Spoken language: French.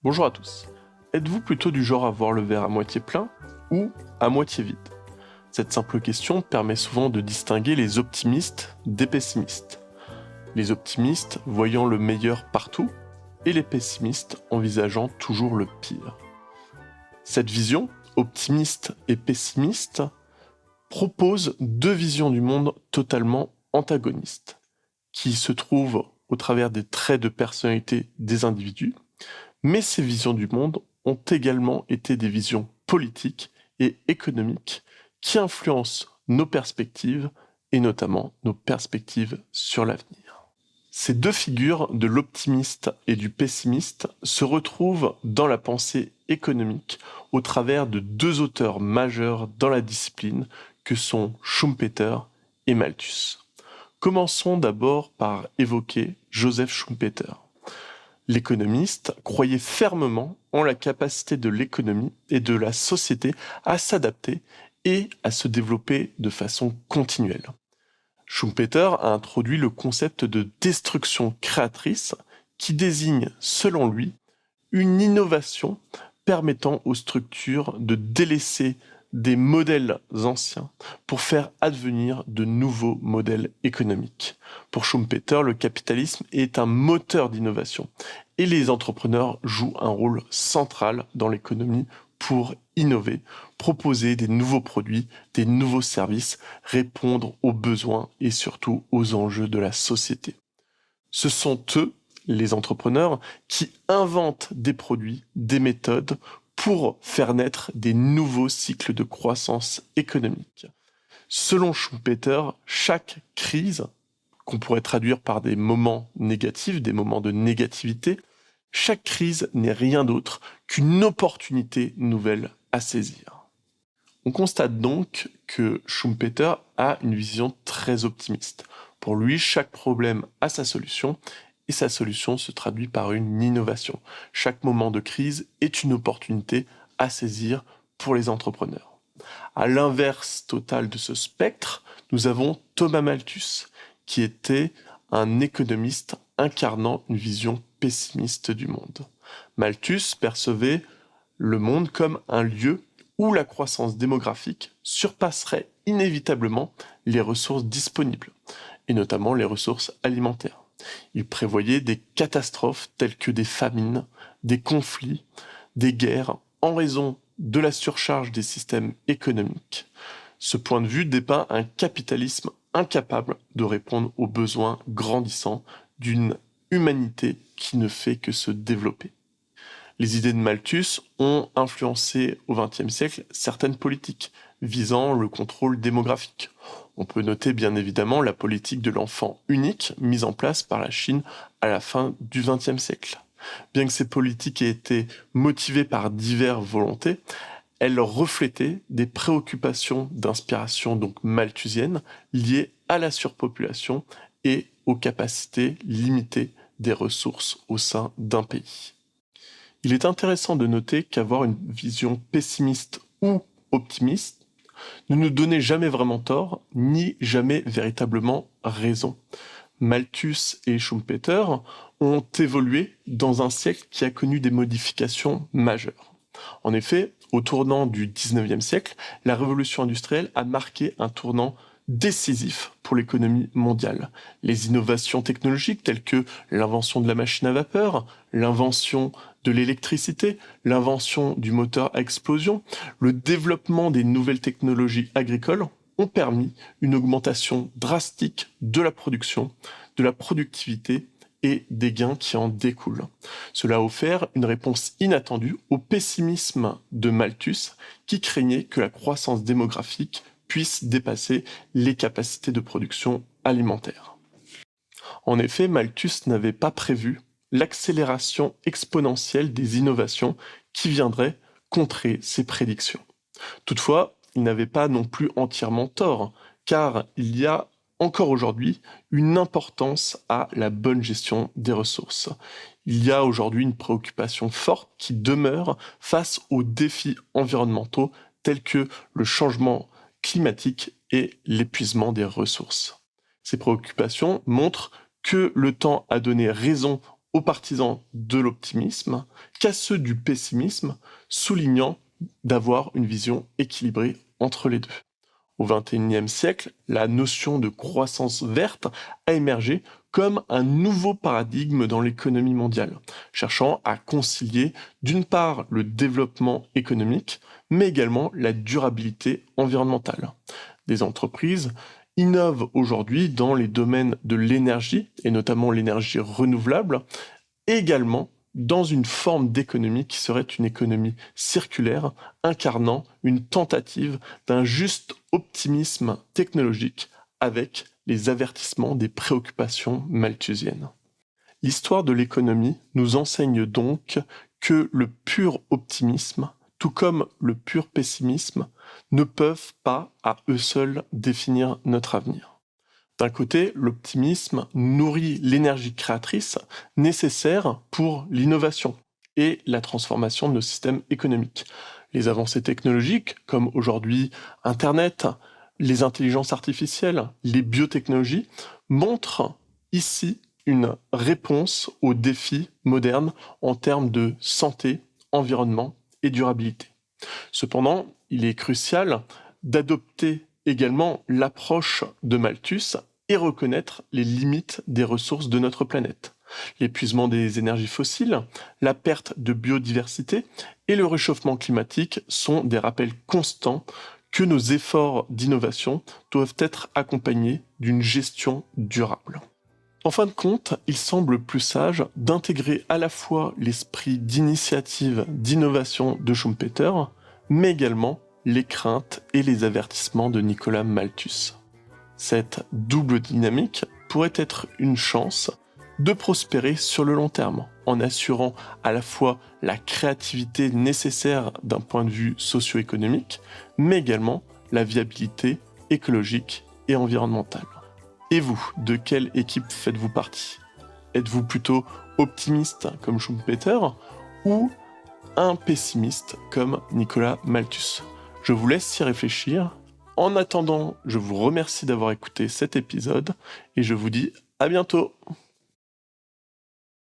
Bonjour à tous. Êtes-vous plutôt du genre à voir le verre à moitié plein ou à moitié vide? Cette simple question permet souvent de distinguer les optimistes des pessimistes. Les optimistes voyant le meilleur partout et les pessimistes envisageant toujours le pire. Cette vision, optimiste et pessimiste, propose deux visions du monde totalement antagonistes, qui se trouvent au travers des traits de personnalité des individus. Mais ces visions du monde ont également été des visions politiques et économiques qui influencent nos perspectives et notamment nos perspectives sur l'avenir. Ces deux figures de l'optimiste et du pessimiste se retrouvent dans la pensée économique au travers de deux auteurs majeurs dans la discipline que sont Schumpeter et Malthus. Commençons d'abord par évoquer Joseph Schumpeter. L'économiste croyait fermement en la capacité de l'économie et de la société à s'adapter et à se développer de façon continuelle. Schumpeter a introduit le concept de destruction créatrice qui désigne, selon lui, une innovation permettant aux structures de délaisser des modèles anciens pour faire advenir de nouveaux modèles économiques. Pour Schumpeter, le capitalisme est un moteur d'innovation et les entrepreneurs jouent un rôle central dans l'économie pour innover, proposer des nouveaux produits, des nouveaux services, répondre aux besoins et surtout aux enjeux de la société. Ce sont eux, les entrepreneurs, qui inventent des produits, des méthodes pour faire naître des nouveaux cycles de croissance économique. Selon Schumpeter, chaque crise, qu'on pourrait traduire par des moments négatifs, des moments de négativité, chaque crise n'est rien d'autre qu'une opportunité nouvelle à saisir. On constate donc que Schumpeter a une vision très optimiste. Pour lui, chaque problème a sa solution et sa solution se traduit par une innovation. Chaque moment de crise est une opportunité à saisir pour les entrepreneurs. À l'inverse total de ce spectre, nous avons Thomas Malthus, qui était un économiste incarnant une vision pessimiste du monde. Malthus percevait le monde comme un lieu où la croissance démographique surpasserait inévitablement les ressources disponibles, et notamment les ressources alimentaires. Il prévoyait des catastrophes telles que des famines, des conflits, des guerres en raison de la surcharge des systèmes économiques. Ce point de vue dépeint un capitalisme incapable de répondre aux besoins grandissants d'une humanité qui ne fait que se développer. Les idées de Malthus ont influencé au XXe siècle certaines politiques visant le contrôle démographique. On peut noter bien évidemment la politique de l'enfant unique mise en place par la Chine à la fin du XXe siècle. Bien que ces politiques aient été motivées par diverses volontés, elles reflétaient des préoccupations d'inspiration donc malthusienne liées à la surpopulation et aux capacités limitées des ressources au sein d'un pays. Il est intéressant de noter qu'avoir une vision pessimiste ou optimiste ne nous donnait jamais vraiment tort, ni jamais véritablement raison. Malthus et Schumpeter ont évolué dans un siècle qui a connu des modifications majeures. En effet, au tournant du XIXe siècle, la révolution industrielle a marqué un tournant décisif pour l'économie mondiale. Les innovations technologiques telles que l'invention de la machine à vapeur, l'invention de l'électricité, l'invention du moteur à explosion, le développement des nouvelles technologies agricoles ont permis une augmentation drastique de la production, de la productivité et des gains qui en découlent. Cela a offert une réponse inattendue au pessimisme de Malthus qui craignait que la croissance démographique puisse dépasser les capacités de production alimentaire. En effet, Malthus n'avait pas prévu l'accélération exponentielle des innovations qui viendrait contrer ces prédictions. Toutefois, il n'avait pas non plus entièrement tort, car il y a encore aujourd'hui une importance à la bonne gestion des ressources. Il y a aujourd'hui une préoccupation forte qui demeure face aux défis environnementaux tels que le changement climatique et l'épuisement des ressources. Ces préoccupations montrent que le temps a donné raison aux partisans de l'optimisme qu'à ceux du pessimisme, soulignant d'avoir une vision équilibrée entre les deux. Au XXIe siècle, la notion de croissance verte a émergé comme un nouveau paradigme dans l'économie mondiale, cherchant à concilier d'une part le développement économique, mais également la durabilité environnementale. Des entreprises innovent aujourd'hui dans les domaines de l'énergie, et notamment l'énergie renouvelable, et également dans une forme d'économie qui serait une économie circulaire, incarnant une tentative d'un juste optimisme technologique avec les avertissements des préoccupations malthusiennes. L'histoire de l'économie nous enseigne donc que le pur optimisme, tout comme le pur pessimisme, ne peuvent pas à eux seuls définir notre avenir. D'un côté, l'optimisme nourrit l'énergie créatrice nécessaire pour l'innovation et la transformation de nos systèmes économiques. Les avancées technologiques, comme aujourd'hui Internet, les intelligences artificielles, les biotechnologies, montrent ici une réponse aux défis modernes en termes de santé, environnement et durabilité. Cependant, il est crucial d'adopter également l'approche de Malthus et reconnaître les limites des ressources de notre planète. L'épuisement des énergies fossiles, la perte de biodiversité et le réchauffement climatique sont des rappels constants que nos efforts d'innovation doivent être accompagnés d'une gestion durable. En fin de compte, il semble plus sage d'intégrer à la fois l'esprit d'initiative, d'innovation de Schumpeter, mais également les craintes et les avertissements de Nicolas Malthus. Cette double dynamique pourrait être une chance de prospérer sur le long terme, en assurant à la fois la créativité nécessaire d'un point de vue socio-économique, mais également la viabilité écologique et environnementale. Et vous, de quelle équipe faites-vous partie ? Êtes-vous plutôt optimiste comme Schumpeter ou un pessimiste comme Nicolas Malthus ? Je vous laisse y réfléchir. En attendant, je vous remercie d'avoir écouté cet épisode et je vous dis à bientôt.